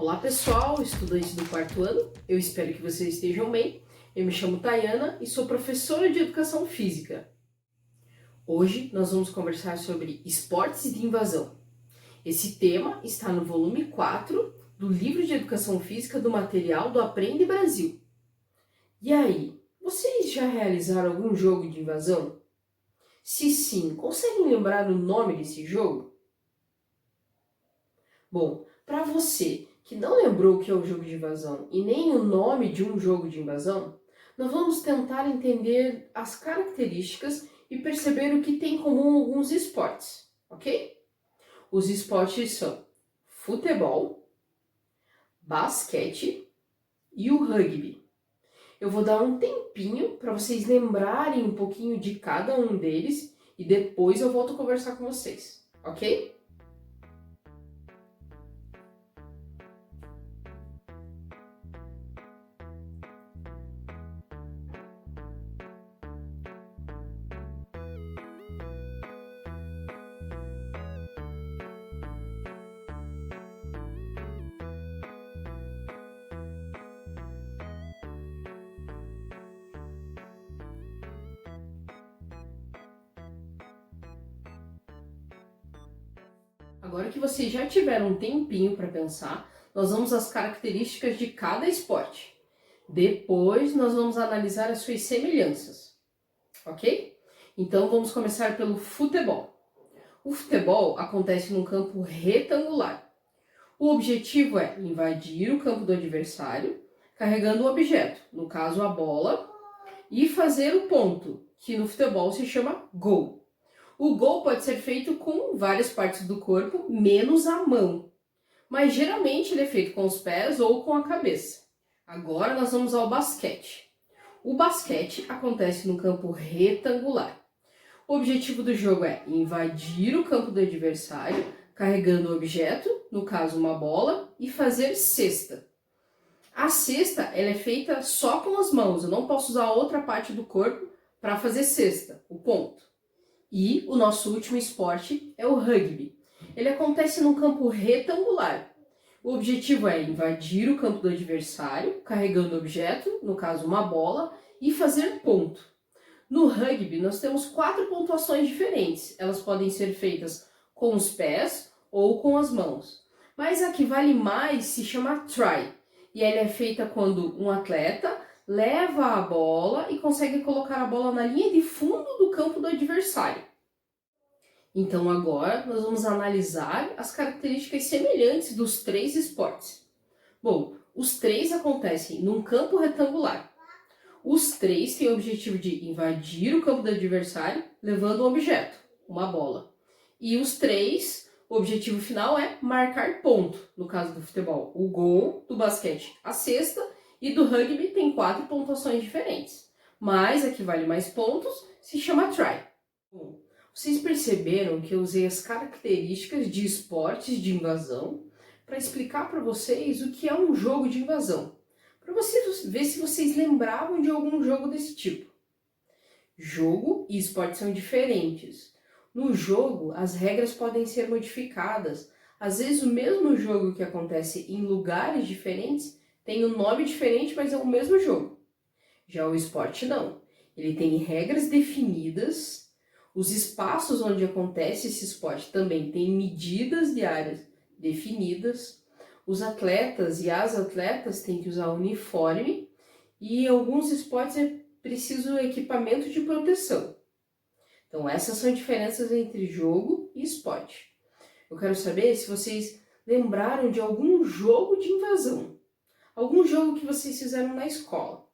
Olá pessoal, estudantes do quarto ano, eu espero que vocês estejam bem. Eu me chamo Tayana e sou professora de Educação Física. Hoje nós vamos conversar sobre esportes de invasão. Esse tema está no volume 4 do livro de Educação Física do material do Aprende Brasil. E aí, vocês já realizaram algum jogo de invasão? Se sim, conseguem lembrar o nome desse jogo? Bom, para você que não lembrou o que é o jogo de invasão e nem o nome de um jogo de invasão, nós vamos tentar entender as características e perceber o que tem em comum alguns esportes, ok? Os esportes são futebol, basquete e o rugby. Eu vou dar um tempinho para vocês lembrarem um pouquinho de cada um deles e depois eu volto a conversar com vocês, ok? Agora que vocês já tiveram um tempinho para pensar, nós vamos às características de cada esporte. Depois nós vamos analisar as suas semelhanças, ok? Então vamos começar pelo futebol. O futebol acontece num campo retangular. O objetivo é invadir o campo do adversário, carregando o objeto, no caso a bola, e fazer o ponto, que no futebol se chama gol. O gol pode ser feito com várias partes do corpo, menos a mão, mas geralmente ele é feito com os pés ou com a cabeça. Agora nós vamos ao basquete. O basquete acontece no campo retangular. O objetivo do jogo é invadir o campo do adversário, carregando o objeto, no caso uma bola, e fazer cesta. A cesta ela é feita só com as mãos, eu não posso usar outra parte do corpo para fazer cesta, o ponto. E o nosso último esporte é o rugby. Ele acontece num campo retangular. O objetivo é invadir o campo do adversário, carregando o objeto, no caso uma bola, e fazer ponto. No rugby nós temos 4 pontuações diferentes. Elas podem ser feitas com os pés ou com as mãos. Mas a que vale mais se chama try. E ela é feita quando um atleta leva a bola e consegue colocar a bola na linha de fundo do campo do adversário. Então agora nós vamos analisar as características semelhantes dos 3 esportes. Bom, os 3 acontecem num campo retangular. Os 3 têm o objetivo de invadir o campo do adversário levando um objeto, uma bola. E os 3, o objetivo final é marcar ponto, no caso do futebol, o gol, do basquete, a cesta, e do rugby tem 4 pontuações diferentes. Mas a que vale mais pontos se chama try. Bom, vocês perceberam que eu usei as características de esportes de invasão para explicar para vocês o que é um jogo de invasão, para vocês ver se vocês lembravam de algum jogo desse tipo. Jogo e esporte são diferentes. No jogo, as regras podem ser modificadas. Às vezes o mesmo jogo que acontece em lugares diferentes tem um nome diferente, mas é o mesmo jogo. Já o esporte não. Ele tem regras definidas, os espaços onde acontece esse esporte também têm medidas de áreas definidas, os atletas e as atletas têm que usar uniforme e em alguns esportes é preciso equipamento de proteção. Então essas são diferenças entre jogo e esporte. Eu quero saber se vocês lembraram de algum jogo de invasão. Algum jogo que vocês fizeram na escola.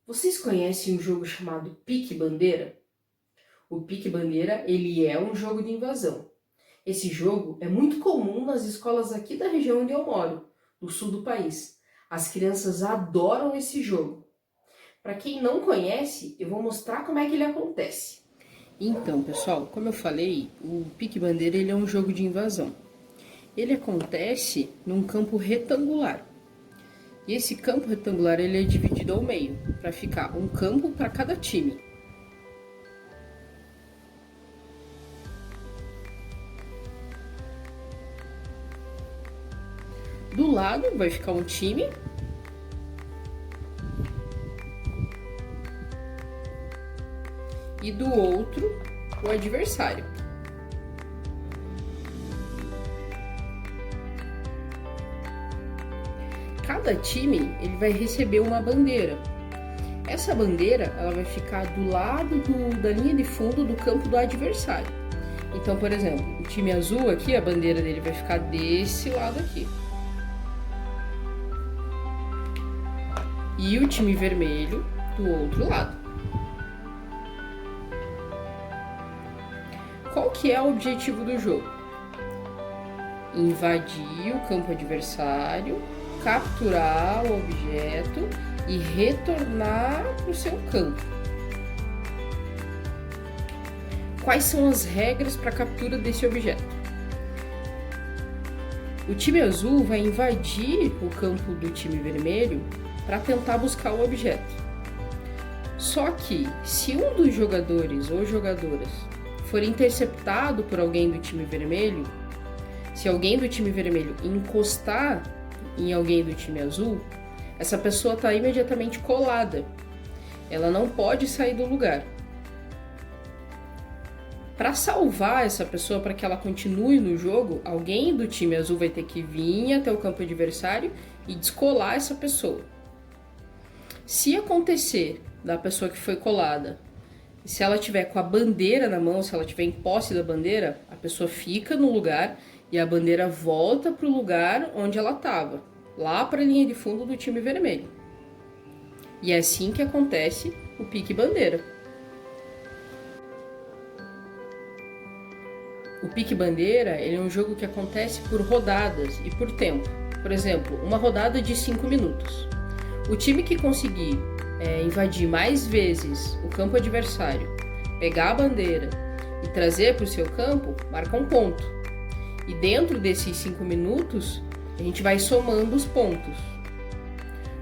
Vocês conhecem um jogo chamado pique-bandeira? O pique-bandeira, ele é um jogo de invasão. Esse jogo é muito comum nas escolas aqui da região onde eu moro, no sul do país. As crianças adoram esse jogo. Para quem não conhece, eu vou mostrar como é que ele acontece. Então, pessoal, como eu falei, o pique-bandeira ele é um jogo de invasão. Ele acontece num campo retangular. E esse campo retangular ele é dividido ao meio, para ficar um campo para cada time. Do lado vai ficar um time. E do outro, o adversário. Cada time ele vai receber uma bandeira. Essa bandeira ela vai ficar do lado da linha de fundo do campo do adversário. Então, por exemplo, o time azul aqui, a bandeira dele vai ficar desse lado aqui. E o time vermelho do outro lado. Qual que é o objetivo do jogo? Invadir o campo adversário, capturar o objeto e retornar para o seu campo. Quais são as regras para a captura desse objeto? O time azul vai invadir o campo do time vermelho para tentar buscar o objeto. Só que, se um dos jogadores ou jogadoras for interceptado por alguém do time vermelho, se alguém do time vermelho encostar em alguém do time azul, essa pessoa está imediatamente colada. Ela não pode sair do lugar. Para salvar essa pessoa, para que ela continue no jogo, alguém do time azul vai ter que vir até o campo adversário e descolar essa pessoa. Se acontecer da pessoa que foi colada, se ela tiver com a bandeira na mão, se ela tiver em posse da bandeira, a pessoa fica no lugar e a bandeira volta para o lugar onde ela estava, lá para a linha de fundo do time vermelho. E é assim que acontece o pique-bandeira. O pique-bandeira ele é um jogo que acontece por rodadas e por tempo. Por exemplo, uma rodada de 5 minutos. O time que conseguir invadir mais vezes o campo adversário, pegar a bandeira e trazer para o seu campo, marca um ponto. E dentro desses 5 minutos, a gente vai somando os pontos.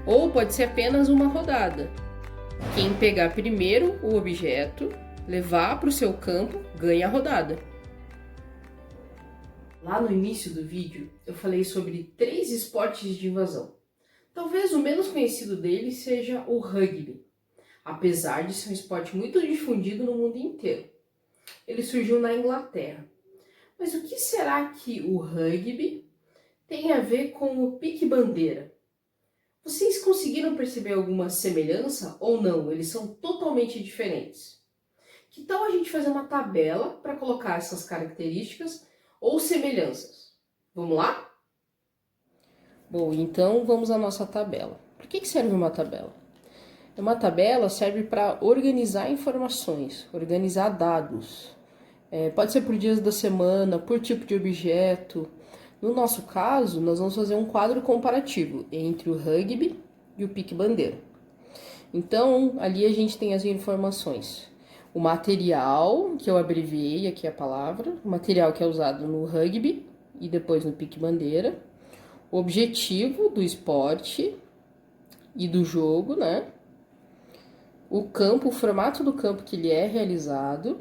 Ou pode ser apenas uma rodada. Quem pegar primeiro o objeto, levar para o seu campo, ganha a rodada. Lá no início do vídeo, eu falei sobre 3 esportes de invasão. Talvez o menos conhecido deles seja o rugby, apesar de ser um esporte muito difundido no mundo inteiro. Ele surgiu na Inglaterra. Mas o que será que o rugby tem a ver com o pique-bandeira? Vocês conseguiram perceber alguma semelhança ou não? Eles são totalmente diferentes. Que tal a gente fazer uma tabela para colocar essas características ou semelhanças? Vamos lá? Bom, então vamos à nossa tabela. Para que serve uma tabela? Uma tabela serve para organizar informações, organizar dados. Pode ser por dias da semana, por tipo de objeto. No nosso caso, nós vamos fazer um quadro comparativo entre o rugby e o pique-bandeira. Então, ali a gente tem as informações. O material, que eu abreviei aqui a palavra, o material que é usado no rugby e depois no pique-bandeira, o objetivo do esporte e do jogo, né? O campo, o formato do campo que ele é realizado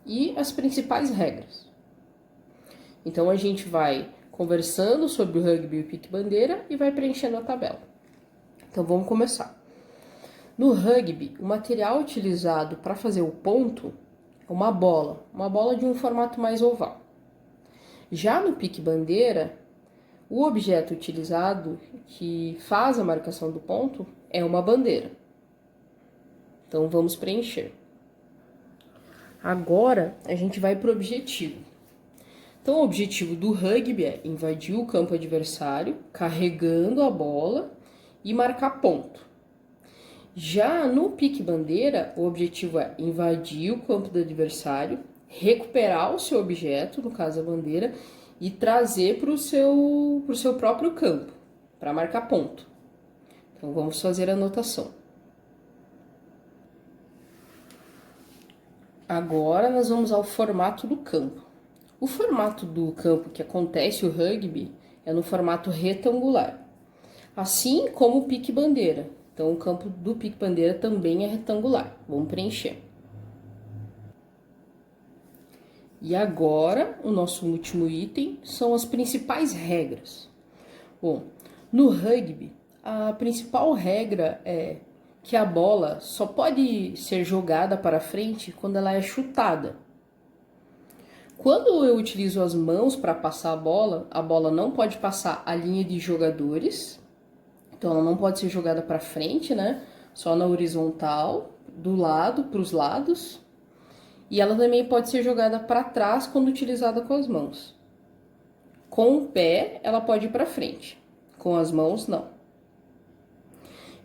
e as principais regras. Então a gente vai conversando sobre o rugby e o pique-bandeira e vai preenchendo a tabela. Então vamos começar. No rugby, o material utilizado para fazer o ponto é uma bola de um formato mais oval. Já no pique-bandeira, o objeto utilizado que faz a marcação do ponto é uma bandeira. Então vamos preencher. Agora a gente vai para o objetivo. Então o objetivo do rugby é invadir o campo adversário, carregando a bola e marcar ponto. Já no pique-bandeira, o objetivo é invadir o campo do adversário, recuperar o seu objeto, no caso a bandeira, e trazer para o seu próprio campo, para marcar ponto. Então vamos fazer a anotação. Agora nós vamos ao formato do campo. O formato do campo que acontece o rugby é no formato retangular, assim como o pique-bandeira. Então o campo do pique-bandeira também é retangular. Vamos preencher. E agora, o nosso último item são as principais regras. Bom, no rugby, a principal regra é que a bola só pode ser jogada para frente quando ela é chutada. Quando eu utilizo as mãos para passar a bola não pode passar a linha de jogadores, então ela não pode ser jogada para frente, né? Só na horizontal, do lado para os lados. E ela também pode ser jogada para trás quando utilizada com as mãos. Com o pé, ela pode ir para frente, com as mãos não.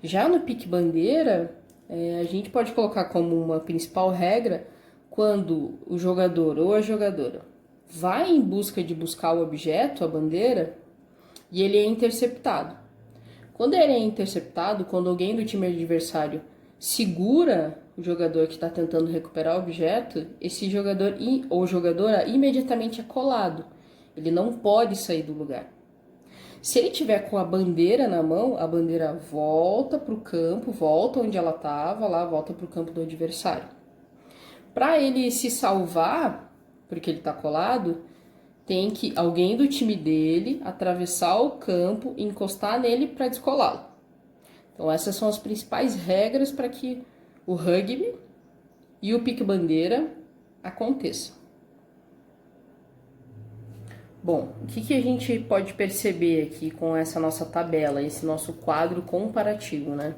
Já no pique-bandeira, a gente pode colocar como uma principal regra quando o jogador ou a jogadora vai em busca de buscar o objeto, a bandeira, e ele é interceptado. Quando ele é interceptado, quando alguém do time adversário segura o jogador que está tentando recuperar o objeto, esse jogador ou jogadora imediatamente é colado. Ele não pode sair do lugar. Se ele tiver com a bandeira na mão, a bandeira volta para o campo, volta onde ela estava, lá volta para o campo do adversário. Para ele se salvar, porque ele está colado, tem que alguém do time dele atravessar o campo e encostar nele para descolá-lo. Então essas são as principais regras para que o rugby e o pique-bandeira aconteçam. Bom, o que a gente pode perceber aqui com essa nossa tabela, esse nosso quadro comparativo, né?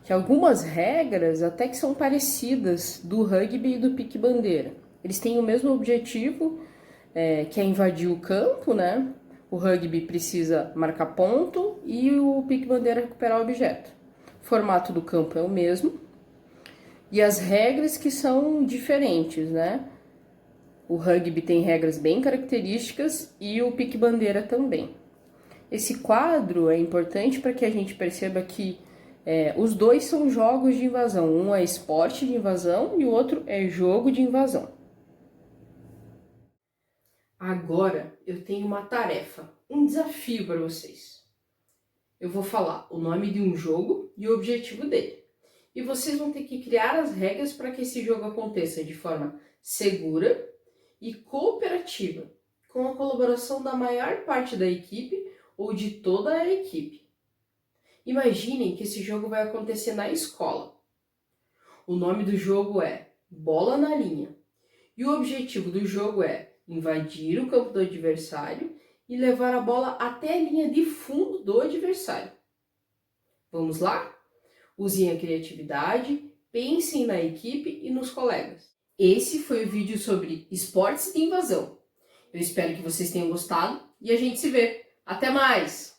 Que algumas regras até que são parecidas do rugby e do pique-bandeira. Eles têm o mesmo objetivo, que é invadir o campo, né? O rugby precisa marcar ponto e o pique-bandeira recuperar o objeto. O formato do campo é o mesmo e as regras que são diferentes, né? O rugby tem regras bem características e o pique-bandeira também. Esse quadro é importante para que a gente perceba que os dois são jogos de invasão. Um é esporte de invasão e o outro é jogo de invasão. Agora eu tenho uma tarefa, um desafio para vocês. Eu vou falar o nome de um jogo e o objetivo dele. E vocês vão ter que criar as regras para que esse jogo aconteça de forma segura e cooperativa, com a colaboração da maior parte da equipe ou de toda a equipe. Imaginem que esse jogo vai acontecer na escola. O nome do jogo é Bola na Linha e o objetivo do jogo é invadir o campo do adversário e levar a bola até a linha de fundo do adversário. Vamos lá? Usem a criatividade, pensem na equipe e nos colegas. Esse foi o vídeo sobre esportes de invasão. Eu espero que vocês tenham gostado e a gente se vê. Até mais!